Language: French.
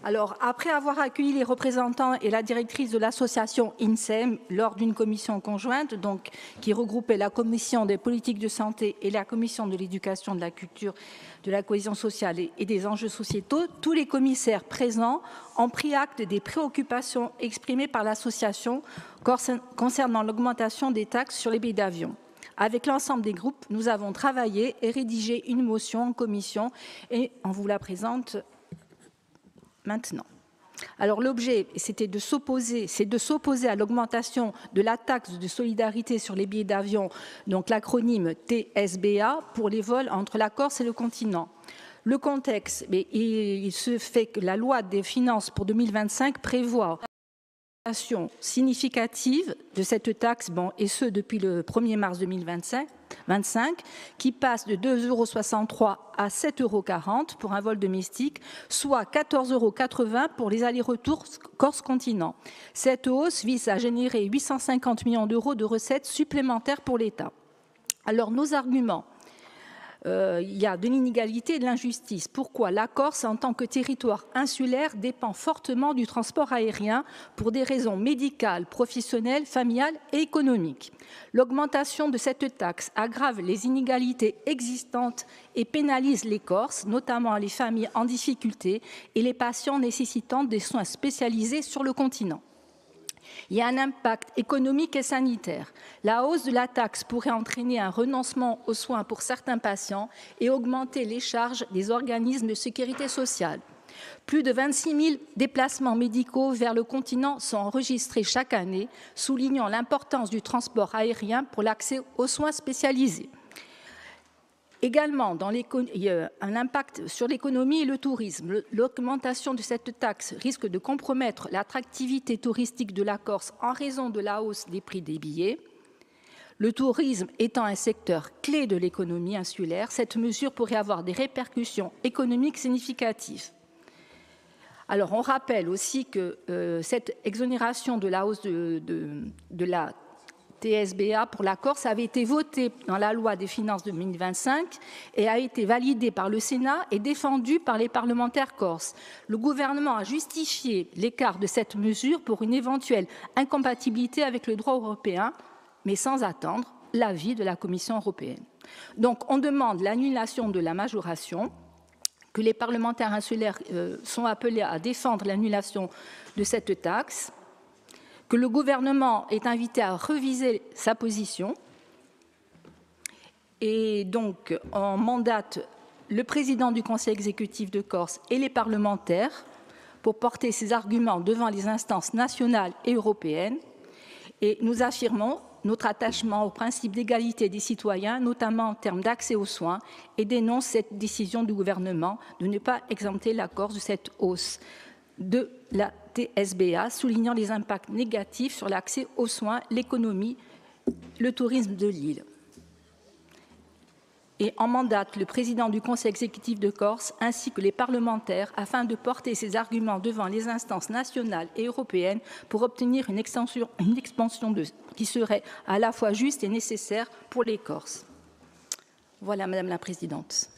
Alors, après avoir accueilli les représentants et la directrice de l'association INSEM lors d'une commission conjointe, donc, qui regroupait la commission des politiques de santé et la commission de l'éducation, de la culture, de la cohésion sociale et des enjeux sociétaux, tous les commissaires présents ont pris acte des préoccupations exprimées par l'association concernant l'augmentation des taxes sur les billets d'avion. Avec l'ensemble des groupes, nous avons travaillé et rédigé une motion en commission et on vous la présente maintenant. Alors l'objet, c'est de s'opposer à l'augmentation de la taxe de solidarité sur les billets d'avion, donc l'acronyme TSBA, pour les vols entre la Corse et le continent. Le contexte, il se fait que la loi des finances pour 2025 prévoit une augmentation significative de cette taxe, et ce depuis le 1er mars 2025, qui passe de 2,63 € à 7,40 € pour un vol domestique, soit 14,80 € pour les allers-retours Corse-Continent. Cette hausse vise à générer 850 millions d'euros de recettes supplémentaires pour l'État. Alors, nos arguments. Il y a de l'inégalité et de l'injustice. Pourquoi? La Corse, en tant que territoire insulaire, dépend fortement du transport aérien pour des raisons médicales, professionnelles, familiales et économiques. L'augmentation de cette taxe aggrave les inégalités existantes et pénalise les Corses, notamment les familles en difficulté et les patients nécessitant des soins spécialisés sur le continent. Il y a un impact économique et sanitaire. La hausse de la taxe pourrait entraîner un renoncement aux soins pour certains patients et augmenter les charges des organismes de sécurité sociale. Plus de 26 000 déplacements médicaux vers le continent sont enregistrés chaque année, soulignant l'importance du transport aérien pour l'accès aux soins spécialisés. Également, il y a un impact sur l'économie et le tourisme. L'augmentation de cette taxe risque de compromettre l'attractivité touristique de la Corse en raison de la hausse des prix des billets. Le tourisme étant un secteur clé de l'économie insulaire, cette mesure pourrait avoir des répercussions économiques significatives. Alors, on rappelle aussi que cette exonération de la hausse de la TSBA pour la Corse avait été votée dans la loi des finances 2025 et a été validée par le Sénat et défendue par les parlementaires corses. Le gouvernement a justifié l'écart de cette mesure pour une éventuelle incompatibilité avec le droit européen, mais sans attendre l'avis de la Commission européenne. Donc, on demande l'annulation de la majoration, que les parlementaires insulaires sont appelés à défendre l'annulation de cette taxe, que le gouvernement est invité à réviser sa position et donc on mandate le président du Conseil exécutif de Corse et les parlementaires pour porter ces arguments devant les instances nationales et européennes. Et nous affirmons notre attachement au principe d'égalité des citoyens, notamment en termes d'accès aux soins, et dénonce cette décision du gouvernement de ne pas exempter la Corse de cette hausse de la TSBA, soulignant les impacts négatifs sur l'accès aux soins, l'économie, le tourisme de l'île. Et en mandate le président du Conseil exécutif de Corse ainsi que les parlementaires afin de porter ces arguments devant les instances nationales et européennes pour obtenir une expansion qui serait à la fois juste et nécessaire pour les Corses. Voilà, Madame la Présidente.